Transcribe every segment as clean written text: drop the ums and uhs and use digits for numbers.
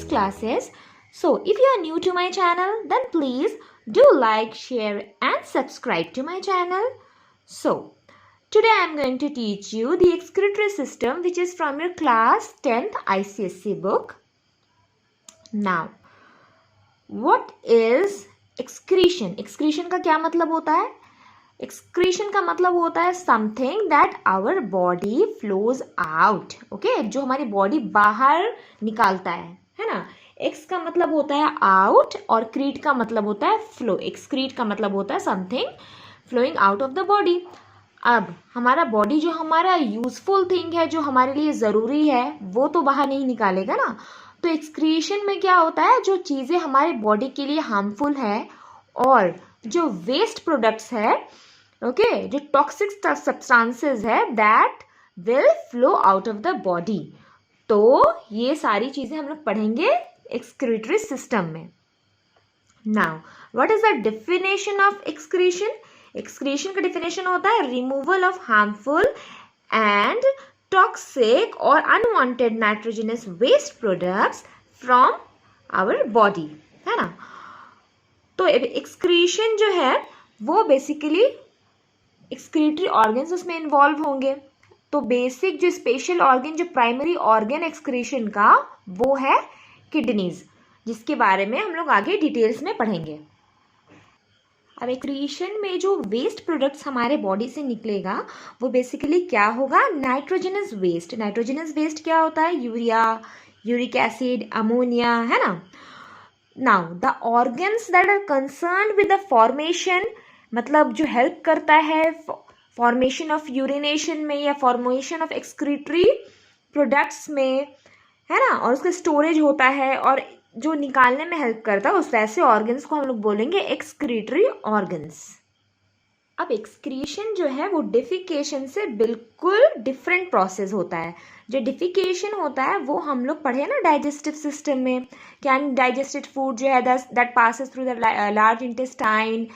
classes. So if you are new to my channel, then please do like, share and subscribe to my channel. So today I am going to teach you the excretory system, which is from your class 10th ICSE book. Now, what is excretion? Excretion का क्या मतलब होता है? Excretion का मतलब होता है something that our body flows out. Okay, जो हमारी बॉडी बाहर निकालता है ना. एक्स का मतलब होता है आउट और क्रीट का मतलब होता है फ्लो. एक्सक्रीट का मतलब होता है something flowing out of the body. अब हमारा बॉडी जो हमारा यूजफुल थिंग है, जो हमारे लिए ज़रूरी है, वो तो बाहर नहीं निकालेगा ना. तो एक्सक्रीशन में क्या होता है, जो चीज़ें हमारे बॉडी के लिए हार्मफुल है और जो वेस्ट प्रोडक्ट्स है, ओके, जो टॉक्सिक सब्सटेंसेस है, that will flow out of the body. तो ये सारी चीज़ें हम लोग पढ़ेंगे एक्सक्रीटरी सिस्टम में. Now what is the definition of excretion? Excretion का डेफिनेशन होता है removal of harmful and toxic और unwanted nitrogenous waste products from our body, है ना. तो एक्सक्रीशन जो है वो बेसिकली एक्सक्रीटरी ऑर्गन्स उसमें इन्वॉल्व होंगे. तो बेसिक जो स्पेशल ऑर्गन, जो प्राइमरी ऑर्गन एक्सक्रीशन का, वो है किडनीज, जिसके बारे में हम लोग आगे डिटेल्स में पढ़ेंगे. अब एक्सक्रीशन में जो वेस्ट प्रोडक्ट्स हमारे बॉडी से निकलेगा वो बेसिकली क्या होगा? Nitrogenous waste. नाइट्रोजनस वेस्ट क्या होता है? यूरिया, यूरिक एसिड, अमोनिया, है ना. Now the organs that are concerned with the formation, मतलब जो हेल्प करता है फॉर्मेशन ऑफ यूरिनेशन में या फॉर्मेशन ऑफ एक्सक्रीटरी प्रोडक्ट्स में, है ना, और उसका स्टोरेज होता है और जो निकालने में हेल्प करता है, उस वैसे ऑर्गन्स को हम लोग बोलेंगे एक्सक्रीटरी ऑर्गन्स. अब एक्सक्रीशन जो है वो डिफिकेशन से बिल्कुल डिफरेंट प्रोसेस होता है. जो डिफिकेशन होता है वो हम लोग पढ़े ना डाइजेस्टिव सिस्टम में. कैन डाइजेस्टेड फूड जो है that passes through the large intestine,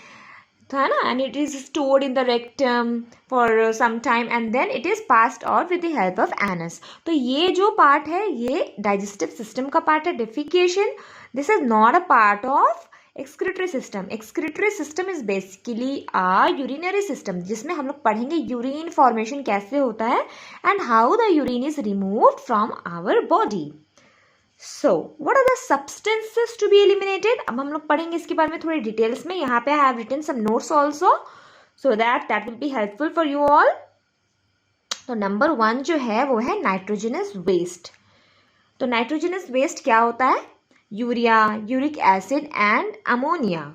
है ना, and it is stored in the rectum for some time and then it is passed out with the help of anus. तो ये जो part है ये digestive system का पार्ट है. Defecation, this is not a part of excretory system. Excretory system is basically a urinary system, जिसमें हम लोग पढ़ेंगे यूरिन फॉर्मेशन कैसे होता है and how the urine is removed from our body. So, what are the substances to be eliminated? अब हम लोग पढ़ेंगे इसके बारे में थोड़ी डिटेल्स में. यहाँ पे I have written some notes also, so that will be helpful for you all. तो नंबर 1 जो है वो है नाइट्रोजनस वेस्ट. तो नाइट्रोजनस वेस्ट क्या होता है? Urea, uric acid and ammonia.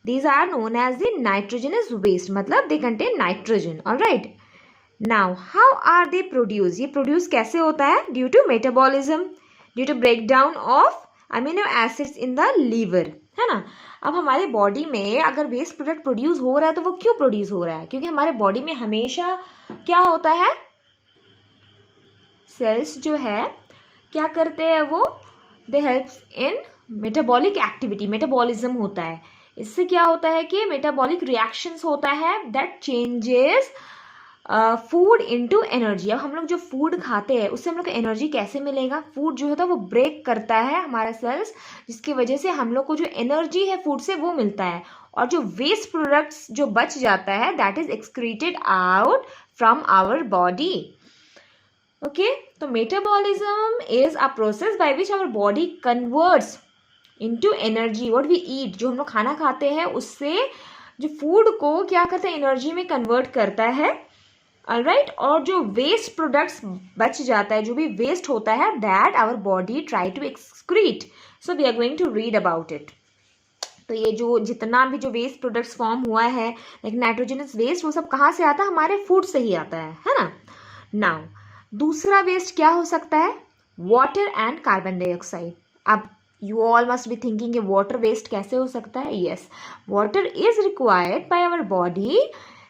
These are known as the nitrogenous waste, मतलब they contain nitrogen. Alright. Now, how are they produced? ये प्रोड्यूस कैसे होता है? Due to metabolism, due to break down of amino acids in the liver, है ना. अब हमारे body में अगर वेस्ट प्रोडक्ट प्रोड्यूस हो रहा है तो वो क्यों प्रोड्यूस हो रहा है? क्योंकि हमारे बॉडी में हमेशा क्या होता है, सेल्स जो है क्या करते हैं, वो दे helps in metabolic activity. Metabolism होता है. इससे क्या होता है कि मेटाबॉलिक रिएक्शंस होता है that changes food into energy. अब हम लोग जो फूड खाते हैं उससे हम लोग को एनर्जी कैसे मिलेगा? फूड जो होता है वो ब्रेक करता है हमारा सेल्स, जिसकी वजह से हम लोग को जो एनर्जी है फूड से वो मिलता है. और जो वेस्ट प्रोडक्ट्स जो बच जाता है that is excreted out from our body. Okay, तो metabolism is a process by which our body converts into energy what we eat. जो हम लोग खाना खाते हैं उससे जो फूड को क्या करता है, एनर्जी में कन्वर्ट करता है. ऑलराइट. और जो वेस्ट प्रोडक्ट्स बच जाता है, जो भी वेस्ट होता है, that our body try to excrete. So we are going to read about it. तो ये जो जितना भी जो वेस्ट प्रोडक्ट्स फॉर्म हुआ है लाइक नाइट्रोजनस वेस्ट, वो सब कहाँ से आता है? हमारे फूड से ही आता है ना. नाउ दूसरा वेस्ट क्या हो सकता है? Water and carbon dioxide. अब you all must be thinking कि वाटर वेस्ट कैसे हो सकता है? Yes, water is required by our body,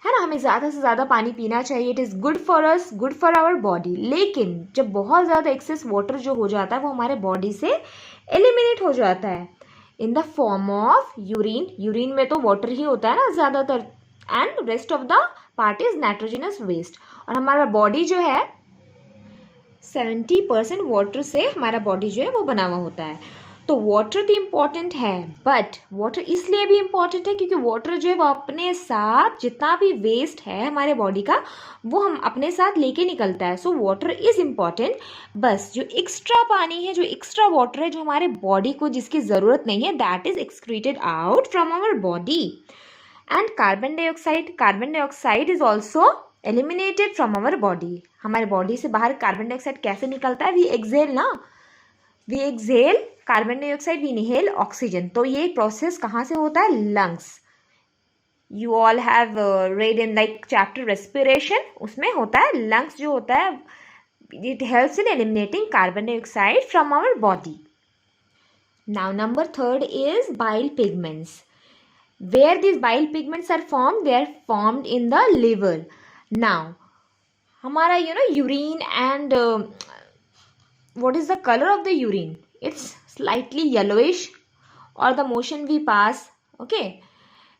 है ना. हमें ज़्यादा से ज़्यादा पानी पीना चाहिए. It is good for us, good for our body. लेकिन जब बहुत ज़्यादा एक्सेस वाटर जो हो जाता है वो हमारे बॉडी से एलिमिनेट हो जाता है in the form of urine. Urine में तो वाटर ही होता है ना ज़्यादातर, and rest of the part is nitrogenous waste. और हमारा बॉडी जो है 70% वाटर से हमारा बॉडी जो है वो बना हुआ होता है। तो वाटर तो इम्पॉर्टेंट है, बट वाटर इसलिए भी इम्पॉर्टेंट है क्योंकि वाटर जो है वो अपने साथ जितना भी वेस्ट है हमारे बॉडी का वो हम अपने साथ लेके निकलता है। So water is important. बस जो एक्स्ट्रा पानी है, जो एक्स्ट्रा वाटर है, जो हमारे बॉडी को जिसकी ज़रूरत नहीं है, that is excreted out from our body. And carbon dioxide is also eliminated from our body. हमारे बॉडी से बाहर कार्बन डाइऑक्साइड कैसे निकलता है? वी एक्सहेल ना, we exhale carbon dioxide, we inhale oxygen. तो ये प्रोसेस कहाँ से होता है? Lungs. You all have read in like chapter respiration, उसमें होता है लंग्स जो होता है, it helps in eliminating carbon dioxide from our body. Now number third is bile pigments. Where these bile pigments are formed? They are formed in the liver. Now हमारा urine and what is the color of the urine? It's slightly yellowish, or the motion we pass, okay,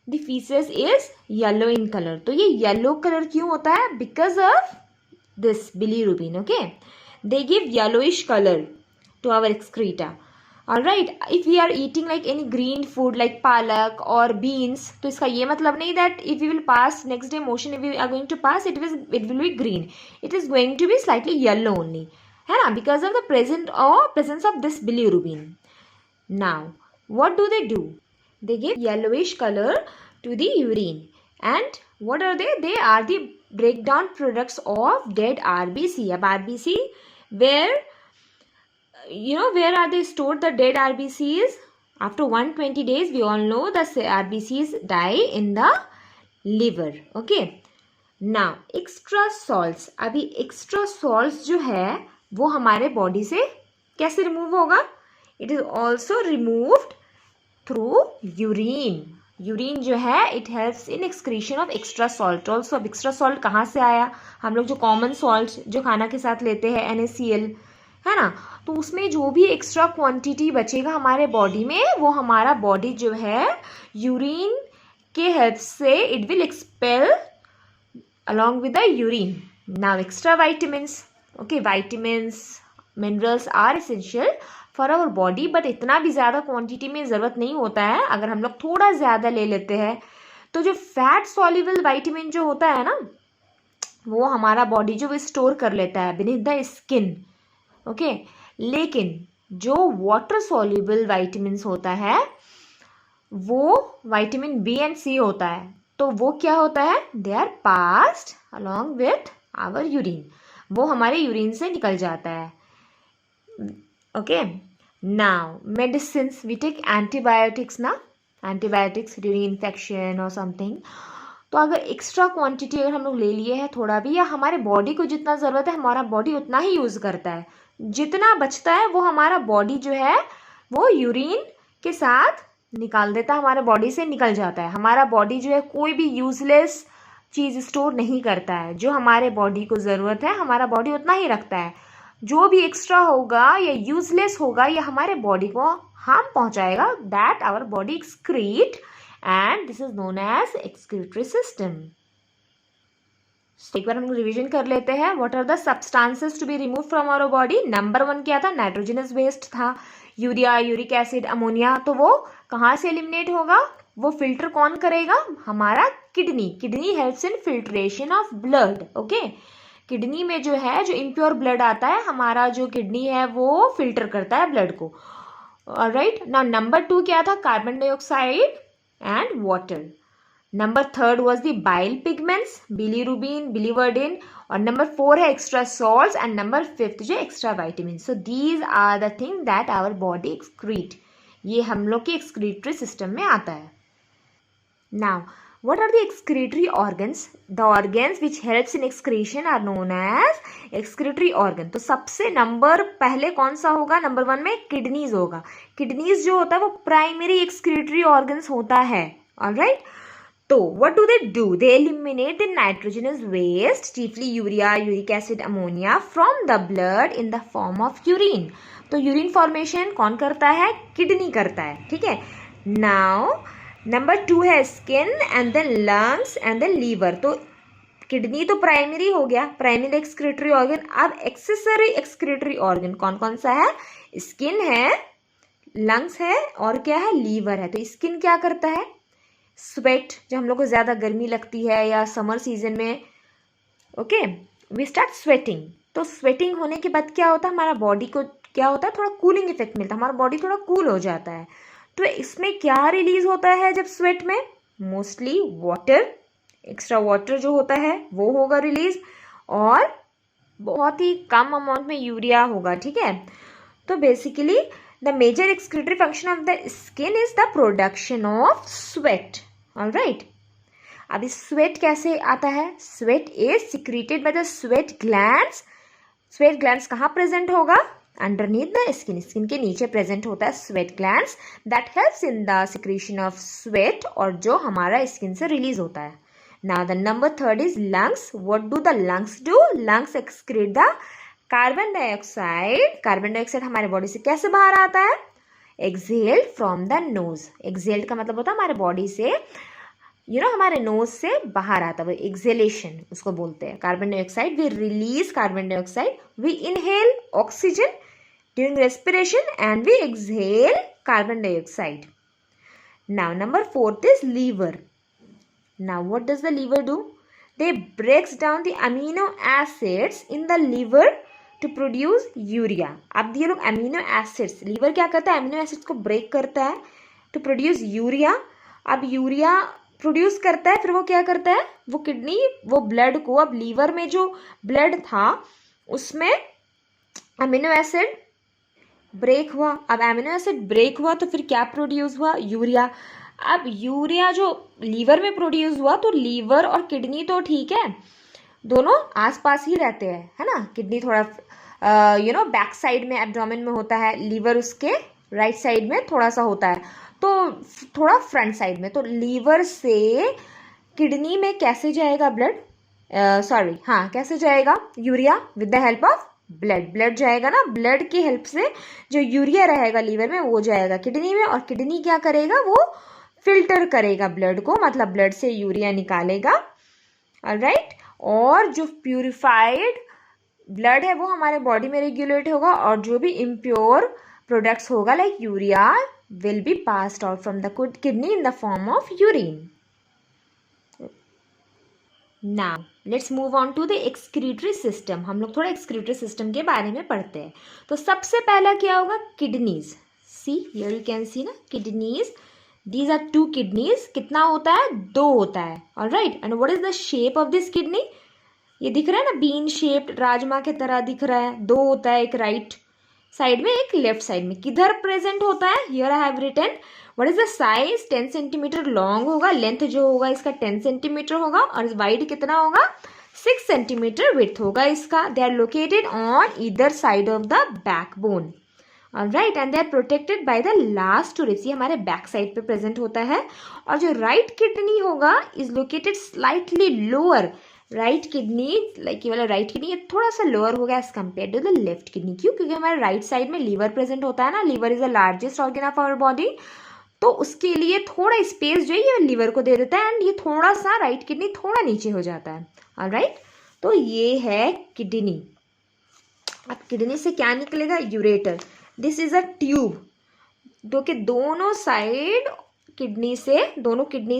the feces is yellow in color. तो ये yellow color क्यों होता है? Because of this bilirubin, okay, they give yellowish color to our excreta. Alright, if we are eating like any green food like palak or beans, तो इसका ये मतलब नहीं that if we will pass next day motion, if we are going to pass, it will be green. It is going to be slightly yellow only, है ना, because of the presence of this bilirubin. Now, what do? They give yellowish color to the urine. And what are they? They are the breakdown products of dead RBC. अब RBC, where are they stored, the dead RBCs? After 120 days, we all know the RBCs die in the liver. Okay. Now, extra salts. अभी extra salts जो है वो हमारे body से कैसे remove होगा? It is also removed through urine. Urine जो है it helps in excretion of extra salt also. अब एक्स्ट्रा सॉल्ट कहाँ से आया? हम लोग जो कॉमन सॉल्ट जो खाना के साथ लेते हैं, NaCl, है ना, तो उसमें जो भी एक्स्ट्रा क्वांटिटी बचेगा हमारे बॉडी में, वो हमारा बॉडी जो है यूरिन के हेल्प से it will expel along with the urine. Now extra vitamins, okay, vitamins, minerals are essential for our body, but इतना भी ज़्यादा क्वांटिटी में ज़रूरत नहीं होता है। अगर हम लोग थोड़ा ज़्यादा ले लेते हैं तो जो फैट सॉल्युबल विटामिन जो होता है ना, वो हमारा बॉडी जो वो स्टोर कर लेता है beneath the skin, ओके। लेकिन जो वाटर सॉल्युबल विटामिन्स होता है वो विटामिन बी एंड सी होता है, तो वो क्या होता है? They are passed along with our urine, वो हमारे यूरिन से निकल जाता है, okay. Now medicine, we take antibiotics ना, एंटीबायोटिक्स ड्यूरिंग इन्फेक्शन और समथिंग। तो अगर एक्स्ट्रा क्वांटिटी अगर हम लोग ले लिए हैं थोड़ा भी, या हमारे बॉडी को जितना ज़रूरत है हमारा बॉडी उतना ही यूज़ करता है, जितना बचता है वो हमारा बॉडी जो है वो यूरिन के साथ निकाल देता है, हमारे बॉडी से निकल जाता है। हमारा बॉडी जो है कोई भी यूजलेस चीज़ स्टोर नहीं करता है, जो हमारे बॉडी को ज़रूरत है हमारा बॉडी उतना ही रखता है। जो भी एक्स्ट्रा होगा या यूजलेस होगा या हमारे बॉडी को हार्म पहुंचाएगा, that our body excrete, and this is known as excretory system. एक बार हम रिवीजन कर लेते हैं। What are the substances to be remove from our body? Number 1 क्या था? नाइट्रोजनस वेस्ट था, यूरिया, यूरिक एसिड, अमोनिया। तो वो कहाँ से एलिमिनेट होगा? वो फिल्टर कौन करेगा? हमारा kidney. Kidney helps in filtration of blood, okay. Kidney में जो है जो इम्प्योर ब्लड आता है, हमारा जो किडनी है वो फिल्टर करता है ब्लड को, राइट। नाउ नंबर 2 क्या था? Carbon dioxide and water. Number 3 was the bile pigments, bilirubin, biliverdin, और नंबर 4 है एक्स्ट्रा सॉल्ट्स, एंड नंबर 5 जो extra vitamin. So these are the thing that our body excrete, ये हम लोग के एक्सक्रीटरी सिस्टम में आता है। Now what are the excretory organs? The organs which helps in excretion are known as excretory organ. तो सबसे नंबर पहले कौन सा होगा? नंबर 1 में किडनीज होगा। किडनीज जो होता है वो प्राइमरी एक्सक्रीटरी ऑर्गन्स होता है, ऑलराइट। तो what do? They eliminate the nitrogenous waste, chiefly urea, uric acid, ammonia from the blood in the form of urine. तो यूरिन फॉर्मेशन कौन करता है? किडनी करता है, ठीक है। नाउ नंबर 2 है skin, and then lungs, and then liver. तो किडनी तो प्राइमरी हो गया, प्राइमरी एक्सक्रीटरी ऑर्गन। अब एक्सेसरी एक्सक्रीटरी ऑर्गन कौन कौन सा है? स्किन है, लंग्स है और क्या है? लीवर है। तो स्किन क्या करता है? स्वेट, जब हम लोग को ज़्यादा गर्मी लगती है या समर सीजन में, ओके, वी स्टार्ट स्वेटिंग। तो स्वेटिंग होने के बाद क्या होता है? हमारा बॉडी को क्या होता है? थोड़ा कूलिंग इफेक्ट मिलता है, हमारा बॉडी थोड़ा कूल हो जाता है। तो इसमें क्या रिलीज होता है जब स्वेट में? मोस्टली वाटर, एक्स्ट्रा वाटर जो होता है वो होगा रिलीज, और बहुत ही कम अमाउंट में यूरिया होगा, ठीक है। तो basically the major excretory function of the skin is the production of sweat, alright. अब इस स्वेट कैसे आता है? Sweat is secreted by the sweat glands. Sweat glands कहाँ प्रेजेंट होगा? अंडरनीथ द स्किन, स्किन के नीचे प्रेजेंट होता है sweat glands, that helps in the secretion of sweat, और जो हमारा स्किन से रिलीज होता है। Now the number third is lungs. What do the lungs do? Lungs excrete the carbon dioxide. Carbon dioxide हमारे बॉडी से कैसे बाहर आता है? Exhaled from the nose. Exhaled का मतलब होता है हमारे बॉडी से, हमारे नोज से बाहर आता है, वो एक्सहेलेशन उसको बोलते हैं। Carbon dioxide, we release carbon dioxide, we inhale oxygen during respiration and we exhale carbon dioxide. Now number fourth is liver. Now what does the liver do? They breaks down the amino acids in the liver to produce urea. अब ये लोग amino acids, liver क्या करता है? amino acids को break करता है to produce urea. अब यूरिया प्रोड्यूस करता है, फिर वो क्या करता है? वो किडनी वो ब्लड को, अब लीवर में जो ब्लड था उसमें अमीनो एसिड ब्रेक हुआ। अब अमीनो एसिड ब्रेक हुआ तो फिर क्या प्रोड्यूस हुआ? यूरिया। अब यूरिया जो लीवर में प्रोड्यूस हुआ, तो लीवर और किडनी तो ठीक है, दोनों आसपास ही रहते हैं, है ना। किडनी थोड़ा बैक साइड में एब्डोमेन में होता है, लीवर उसके राइट साइड में थोड़ा सा होता है, तो थोड़ा फ्रंट साइड में। तो लीवर से किडनी में कैसे जाएगा ब्लड? कैसे जाएगा urea? With the help of blood जाएगा ना। ब्लड की हेल्प से जो यूरिया रहेगा लीवर में वो जाएगा किडनी में, और किडनी क्या करेगा? वो फिल्टर करेगा ब्लड को, मतलब ब्लड से यूरिया निकालेगा, ऑलराइट। और जो प्यूरिफाइड ब्लड है वो हमारे बॉडी में रेगुलेट होगा, और जो भी इम्प्योर प्रोडक्ट्स होगा like urea will be passed out from the kidney in the form of urine. Now let's move on to the excretory system. हम लोग थोड़ा एक्सक्रीटरी सिस्टम के बारे में पढ़ते हैं। तो सबसे पहला क्या होगा? Kidneys. See here you can see ना, kidneys, these are two kidneys. कितना होता है? 2 होता है, alright. And what is the shape of this kidney? ये दिख रहा है ना, बीन शेप्ड, राजमा के तरह दिख रहा है। 2 होता है, एक राइट साइड में, एक लेफ्ट साइड में। किधर प्रेजेंट होता है? Here I have written. What is the size? 10 centimetre long होगा, लेंथ जो होगा इसका 10 सेंटीमीटर होगा, और वाइड कितना होगा? 6 सेंटीमीटर विड्थ होगा इसका। They are located on either side of the backbone, alright, and they are protected by the last 2 ribs. ये हमारे बैक साइड पे प्रेजेंट होता है। और जो राइट किडनी होगा is located slightly lower. Right kidney, like ये वाला राइट किडनी, ये थोड़ा सा लोअर होगा as compare to the left kidney. क्यों? क्योंकि हमारे राइट साइड में लीवर प्रेजेंट होता है ना। Liver is the largest organ of our body, तो उसके लिए थोड़ा स्पेस जो है ये लीवर को दे देता है, एंड ये थोड़ा सा राइट किडनी थोड़ा नीचे हो जाता है, ऑलराइट। तो ये है किडनी। अब किडनी से क्या निकलेगा? Ureter. This is a tube, जो कि दोनों किडनी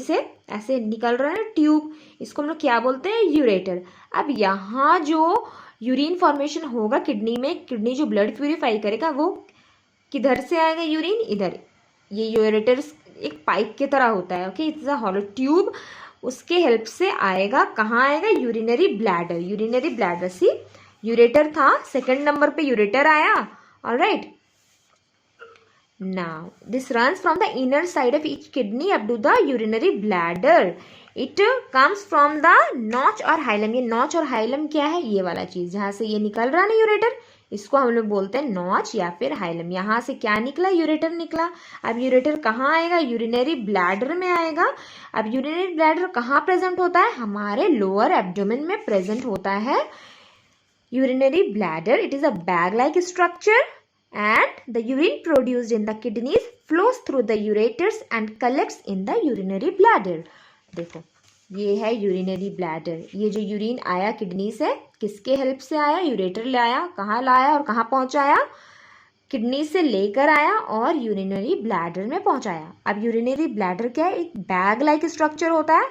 से ऐसे निकल रहा है ट्यूब। इसको हम लोग क्या बोलते हैं? यूरेटर। अब यहाँ जो यूरिन फॉर्मेशन होगा किडनी में, किडनी जो ब्लड प्यूरिफाई करेगा वो किधर से आएगा? यूरिन इधर। ये यूरेटर एक पाइप की तरह होता है, okay, it's a hollow tube. उसके हेल्प से आएगा, कहाँ आएगा? Urinary bladder. यूरिनरी ब्लैडर, सी यूरेटर था, सेकंड नंबर पे यूरेटर आया, alright. Now, this runs from the inner side of each kidney up to the urinary bladder. It comes from the notch or hilum. ये notch और hilum क्या है? ये वाला चीज जहाँ से ये निकल रहा है ना यूरेटर, इसको हम लोग बोलते हैं नॉच या फिर हाइलम। यहाँ से क्या निकला? यूरेटर निकला। अब यूरेटर कहाँ आएगा? यूरिनरी ब्लैडर में आएगा। अब यूरिनरी ब्लैडर कहाँ प्रेजेंट होता है? हमारे लोअर एब्डोमेन में प्रेजेंट होता है urinary bladder. It is a bag like structure, and the urine produced in the kidneys flows through the ureters and collects in the urinary bladder. देखो ये है यूरिनरी ब्लैडर। ये जो यूरिन आया kidney से, किसके हेल्प से आया? यूरेटर ले आया। कहाँ लाया और कहाँ पहुँचाया? किडनी से लेकर आया और यूरिनरी ब्लैडर में पहुँचाया। अब यूरिनरी ब्लैडर क्या है? एक बैग लाइक स्ट्रक्चर होता है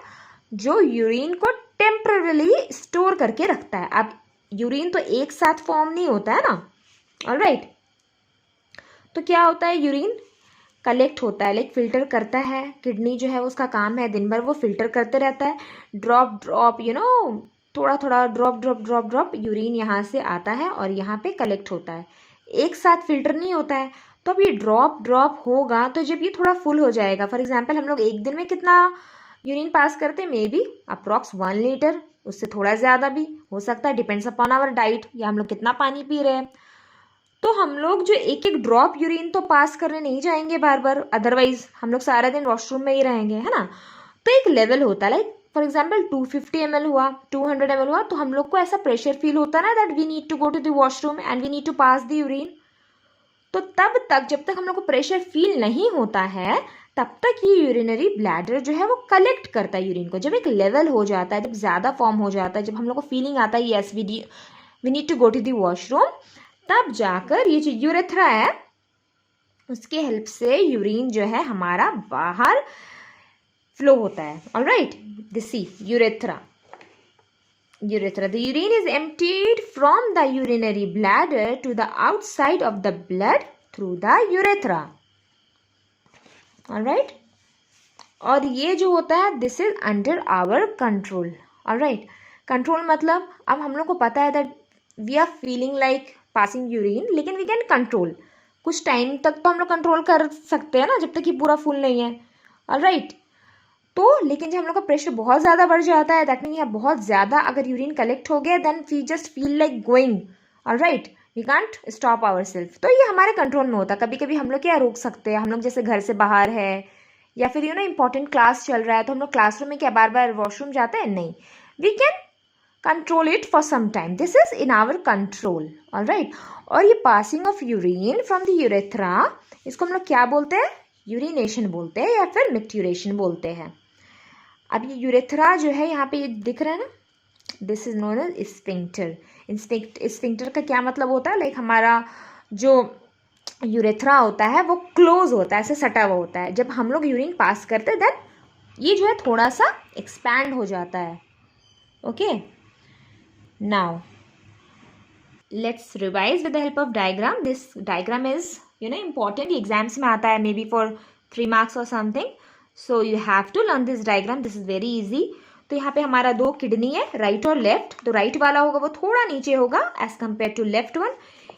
जो यूरिन को टेम्पररी स्टोर करके रखता है। अब यूरिन तो एक साथ फॉर्म नहीं होता है ना, ऑलराइट। तो क्या होता है? यूरिन कलेक्ट होता है, लाइक फिल्टर करता है। किडनी जो है उसका काम है दिन भर वो फिल्टर करते रहता है। ड्रॉप ड्रॉप थोड़ा थोड़ा drop drop drop drop urine यहाँ से आता है और यहाँ पे कलेक्ट होता है। एक साथ फिल्टर नहीं होता है। तो अब ये ड्रॉप ड्रॉप होगा तो जब ये थोड़ा फुल हो जाएगा, फॉर एग्जाम्पल हम लोग एक दिन में कितना यूरिन पास करते हैं? मे बी अप्रॉक्स 1 लीटर, उससे थोड़ा ज़्यादा भी हो सकता है, डिपेंड्स अपॉन आवर डाइट या हम लोग कितना पानी पी रहे हैं। तो हम लोग जो एक एक ड्रॉप यूरिन तो पास करने नहीं जाएंगे बार बार, अदरवाइज हम लोग सारा दिन वॉशरूम में ही रहेंगे, है ना। तो एक लेवल होता है, लाइक फॉर एग्जाम्पल 250 ml हुआ, 200 ml हुआ, तो हम लोग को ऐसा प्रेशर फील होता है ना that we need to go to the washroom and we need to pass the urine. तो तब तक, जब तक हम लोग को प्रेशर फील नहीं होता है, तब तक ये यूरिनरी ब्लैडर जो है वो कलेक्ट करता है यूरिन को। जब एक लेवल हो जाता है, जब ज़्यादा फॉर्म हो जाता है, जब हम लोग को फीलिंग आता है yes we need to go to the washroom, तब जाकर ये जो यूरेथ्रा है उसके हेल्प से यूरिन जो है हमारा बाहर फ्लो होता है। Alright, this see urethra. Urethra. The urine is emptied from the urinary bladder to the outside of the blood through the urethra. Alright. और ये जो होता है this is under our control. Alright. Control मतलब अब हम लोग को पता है that we are feeling like passing urine, लेकिन we can control. कुछ टाइम तक तो हम लोग कंट्रोल कर सकते हैं ना, जब तक ये पूरा फुल नहीं है। Alright. तो लेकिन जब हम लोग का प्रेशर बहुत ज़्यादा बढ़ जाता है, दैट मीन यहाँ बहुत ज़्यादा अगर यूरिन कलेक्ट हो गया, then we just feel like going, alright, we can't stop our self. तो ये हमारे कंट्रोल में होता है। कभी कभी हम लोग क्या रोक सकते हैं, हम लोग जैसे घर से बाहर है या फिर इंपॉर्टेंट क्लास चल रहा है, तो हम लोग क्लासरूम में क्या बार बार वॉशरूम जाते हैं? नहीं, we can control it for some time, this is in our control, alright. और ये passing of urine from the urethra, इसको हम लोग क्या बोलते हैं? यूरिनेशन बोलते हैं या फिर मिक्ट्यूरेशन बोलते हैं। अब ये यूरेथ्रा जो है यहाँ पे ये दिख रहा है ना, this is known as sphincter. Sphincter का क्या मतलब होता है? लाइक हमारा जो यूरेथ्रा होता है वो क्लोज होता है, ऐसे सटा हुआ होता है। जब हम लोग यूरिन पास करते हैं देन ये जो है थोड़ा सा एक्सपैंड हो जाता है। Okay, now let's revise with the help of diagram. This diagram is important, exams में आता है, मे बी फॉर 3 marks और something. So you have to learn this diagram, this is very easy. तो यहाँ पे हमारा 2 किडनी है, right और लेफ्ट। तो राइट वाला होगा वो थोड़ा नीचे होगा as compare to left one.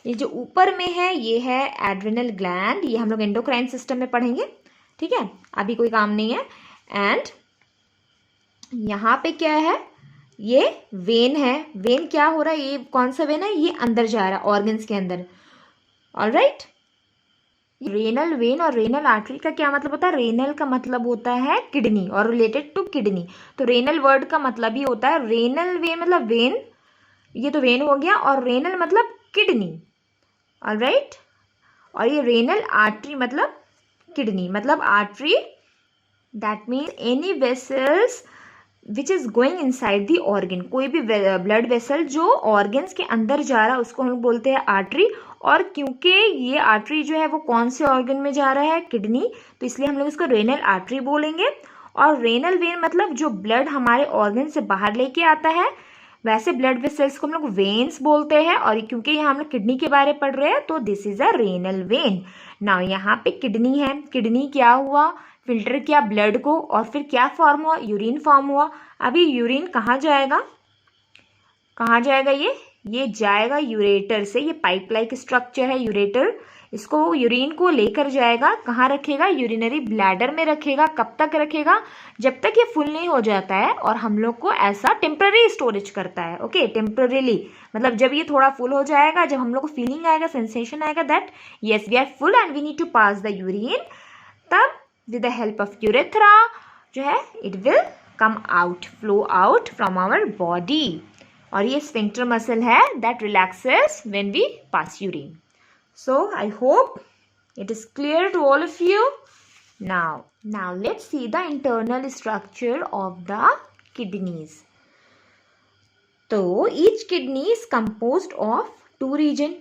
ये जो ऊपर में है ये है एड्रिनल ग्लैंड, ये हम लोग एंडोक्राइन सिस्टम में पढ़ेंगे, ठीक है, अभी कोई काम नहीं है। एंड यहाँ पे क्या है? ये वेन है। वेन क्या हो रहा है? ये कौन सा वेन है? ये अंदर जा रहा है ऑर्गन्स के अंदर, ऑलराइट। रेनल वेन और रेनल आर्टरी का क्या मतलब होता है? रेनल का मतलब होता है किडनी और रिलेटेड टू किडनी। तो रेनल वर्ड का मतलब ही होता है, रेनल वेन मतलब वेन, ये तो वेन हो गया, और रेनल मतलब किडनी, ऑलराइट। और ये रेनल आर्टरी मतलब किडनी, मतलब artery, that means any vessels which is going inside the organ. कोई भी ब्लड वेसल जो ऑर्गन्स के अंदर जा रहा है उसको हम बोलते हैं आर्टरी। और क्योंकि ये आर्टरी जो है वो कौन से ऑर्गन में जा रहा है? किडनी, तो इसलिए हम लोग इसको रेनल आर्टरी बोलेंगे। और रेनल वेन मतलब जो ब्लड हमारे ऑर्गन से बाहर लेके आता है, वैसे ब्लड वेसल्स को हम लोग वेन्स बोलते हैं। और क्योंकि यहाँ हम लोग किडनी के बारे में पढ़ रहे हैं तो this is a renal vein. Now यहाँ पे किडनी है, किडनी क्या हुआ? फिल्टर किया ब्लड को और फिर क्या फॉर्म हुआ? यूरिन फॉर्म हुआ। अभी यूरिन कहाँ जाएगा? कहाँ जाएगा ये जाएगा यूरेटर से। ये पाइप लाइक स्ट्रक्चर है यूरेटर, इसको यूरिन को लेकर जाएगा, कहाँ रखेगा? यूरिनरी ब्लैडर में रखेगा। कब तक रखेगा? जब तक ये फुल नहीं हो जाता है, और हम लोग को ऐसा टेम्पररी स्टोरेज करता है। ओके, टेम्पररीली मतलब जब ये थोड़ा फुल हो जाएगा, जब हम लोग को फीलिंग आएगा, सेंसेशन आएगा that yes we are full and we need to pass the urine, तब with the help of urethra जो है it will come out, flow out from our body. और ये स्फिंक्टर मसल है that relaxes when we pass urine. So I hope it is clear to all of you. Now let's see the internal structure of the kidneys. तो each kidney is composed of 2 region.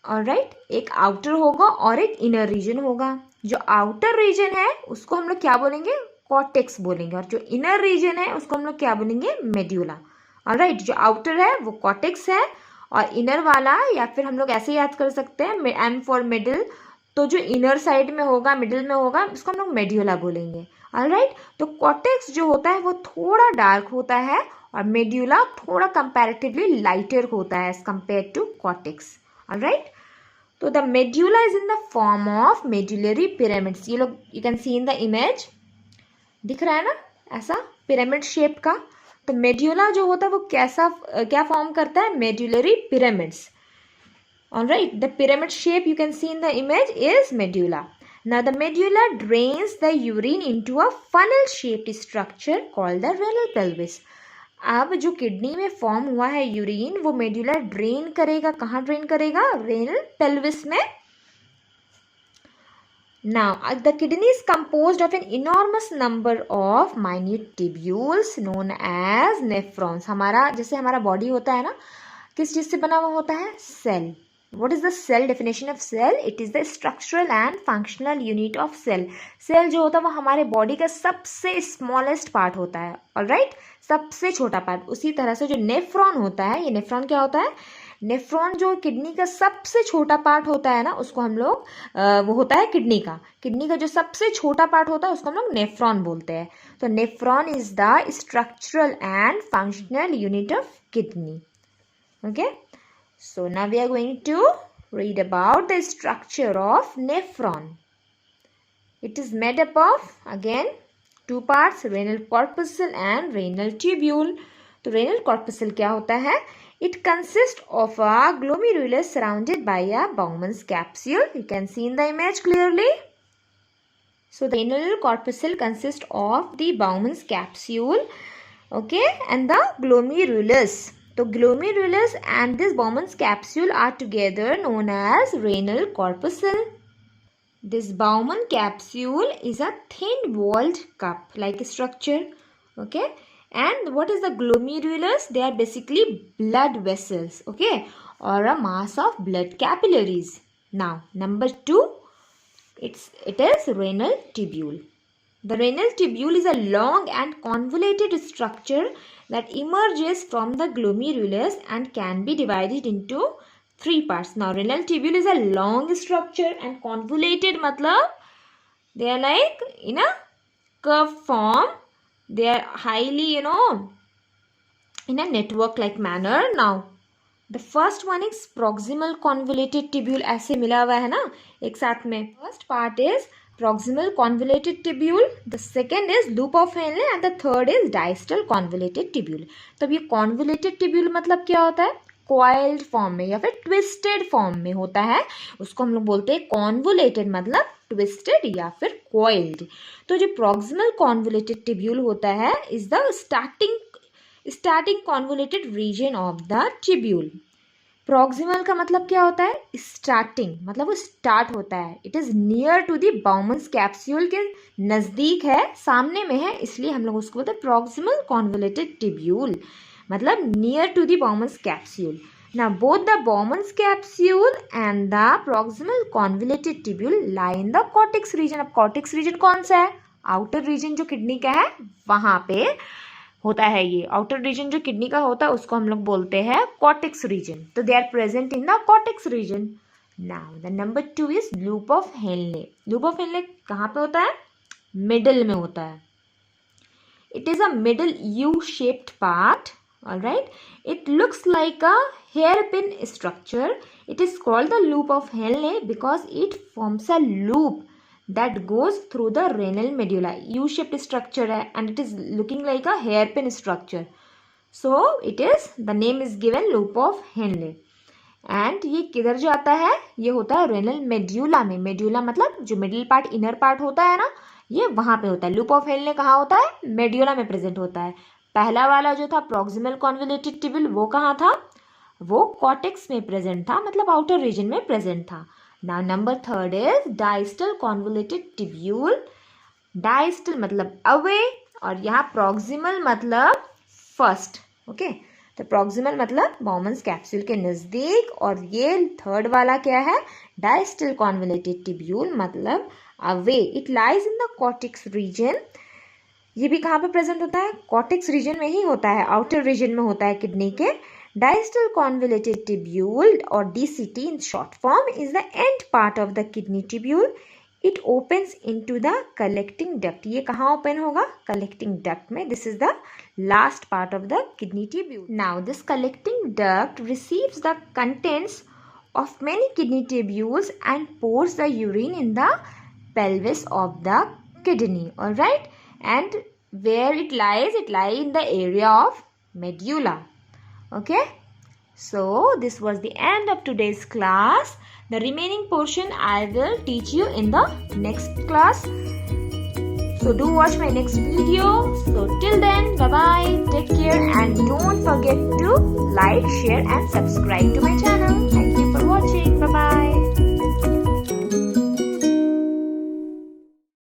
Alright, एक outer होगा और एक inner reason होगा. जो outer reason है उसको हम लोग क्या बोलेंगे, कॉर्टेक्स बोलेंगे, और जो इनर रीजन है उसको हम लोग क्या बोलेंगे, मेड्यूला. ऑलराइट, जो आउटर है वो कॉर्टेक्स है और इनर वाला, या फिर हम लोग ऐसे याद कर सकते हैं एम फॉर मिडिल, तो जो इनर साइड में होगा, मिडिल में होगा, उसको हम लोग मेड्यूला बोलेंगे. ऑलराइट, तो कॉर्टेक्स जो होता है वो थोड़ा डार्क होता है और मेड्यूला थोड़ा कंपैरेटिवली लाइटर होता है as compare to cortex. Alright, तो the medulla is in the form of medullary pyramids. ये लोग you can see in the image, दिख रहा है ना ऐसा पिरामिड शेप का. तो मेड्यूला जो होता है वो क्या फॉर्म करता है, medullary pyramids. Alright, the pyramid shape you can see in the image is medulla. Now the medulla drains the urine into a funnel shaped structure called the renal pelvis. अब जो kidney में form हुआ है urine, वो medulla drain करेगा. कहाँ drain करेगा, renal pelvis में. Now the kidney is composed of an enormous number of minute tubules known as nephrons. हमारा जैसे हमारा बॉडी होता है ना, किस चीज से बना हुआ होता है, cell. What is the cell definition of cell? It is the structural and functional unit of cell. Cell जो होता है वो हमारे बॉडी का सबसे स्मॉलेस्ट पार्ट होता है. ऑलराइट, सबसे छोटा पार्ट. उसी तरह से जो नेफ्रॉन होता है, ये नेफ्रॉन क्या होता है, नेफ्रॉन जो किडनी का सबसे छोटा पार्ट होता है ना, उसको हम लोग वो होता है किडनी का जो सबसे छोटा पार्ट होता है उसको हम लोग नेफ्रॉन बोलते हैं. तो nephron is the structural and functional unit of kidney. Okay, so now we are going to read about the structure of nephron. It is made up of again 2 parts, renal corpuscle and renal tubule. तो renal corpuscle क्या होता है, it consists of a glomerulus surrounded by a Bowman's capsule. You can see in the image clearly. So the renal corpuscle consists of the Bowman's capsule, okay, and the glomerulus. तो glomerulus and this Bowman's capsule are together known as renal corpuscle. This Bowman capsule is a thin-walled cup-like structure. Okay, and what is the glomerulus? They are basically blood vessels. Okay, or a mass of blood capillaries. Now, number 2, it is renal tubule. The renal tubule is a long and convoluted structure that emerges from the glomerulus and can be divided into 3 parts. Now, renal tubule is a long structure and convoluted matlab they are like in a curved form. They are highly, in a network-like manner. Now, the first one is proximal convoluted tubule. ऐसे मिला हुआ है ना एक साथ में. First part is proximal convoluted tubule, the second is loop of Henle and the third is distal convoluted tubule. तब ये convoluted tubule मतलब क्या होता है, coiled form में या फिर twisted form में होता है, उसको हम लोग बोलते हैं convoluted मतलब twisted या फिर coiled. तो जो proximal convoluted tubule होता है is the starting convoluted region of the tubule. Proximal का मतलब क्या होता है, स्टार्टिंग, मतलब वो स्टार्ट होता है. It is near to the Bowman's capsule के नज़दीक है, सामने में है, इसलिए हम लोग उसको बोलते हैं प्रॉक्सिमल कॉन्वोलेटेड टिब्यूल, मतलब near to the Bowman's capsule. ना both the Bowman's capsule and the proximal convoluted tubule lie in the cortex region. अब कॉर्टेक्स रीजन कौन सा है, आउटर रीजन जो किडनी का है वहाँ पे होता है. ये आउटर रीजन जो किडनी का होता है उसको हम लोग बोलते हैं कॉर्टेक्स रीजन. तो they are present in the cortex region. Now the number 2 is loop of Henle. Loop of Henle कहाँ पे होता है, मिडल में होता है. It is a middle U shaped part. Alright, it looks like a hairpin structure. It is called the loop of Henle because it forms a loop that goes through the renal medulla. U-shaped structure है and it is looking like a hairpin structure. So it is, the name is given loop of Henle. And ये किधर जाता है, ये होता है renal medulla में. medulla मतलब जो middle part, inner part होता है ना, ये वहाँ पे होता है. loop of Henle कहाँ होता है, medulla में present होता है. पहला वाला जो था proximal convoluted tubule वो कहाँ था, वो cortex में present था, मतलब outer region में present था. Now number 3 is distal convoluted tubule. Distal मतलब away और यहाँ प्रॉक्सिमल मतलब फर्स्ट, ओके। तो प्रॉक्सिमल मतलब बॉमन्स कैप्सूल के नज़दीक, और ये थर्ड वाला क्या है, डायस्टल कॉन्वोल्यूटेड ट्यूब्यूल मतलब away, it lies in the cortex region. ये भी कहाँ पे प्रेजेंट होता है, कॉर्टेक्स रीजन में ही होता है, आउटर रीजन में होता है किडनी के। Distal convoluted tubule or DCT in short form is the end part of the kidney tubule. It opens into the collecting duct. ये कहाँ open होगा, collecting duct में. This is the last part of the kidney tubule. Now this collecting duct receives the contents of many kidney tubules and pours the urine in the pelvis of the kidney. Alright, and where it lies in the area of medulla. Okay, so this was the end of today's class. The remaining portion I will teach you in the next class. So do watch my next video. So till then, bye bye, take care, and don't forget to like, share and subscribe to my channel. Thank you for watching. Bye bye.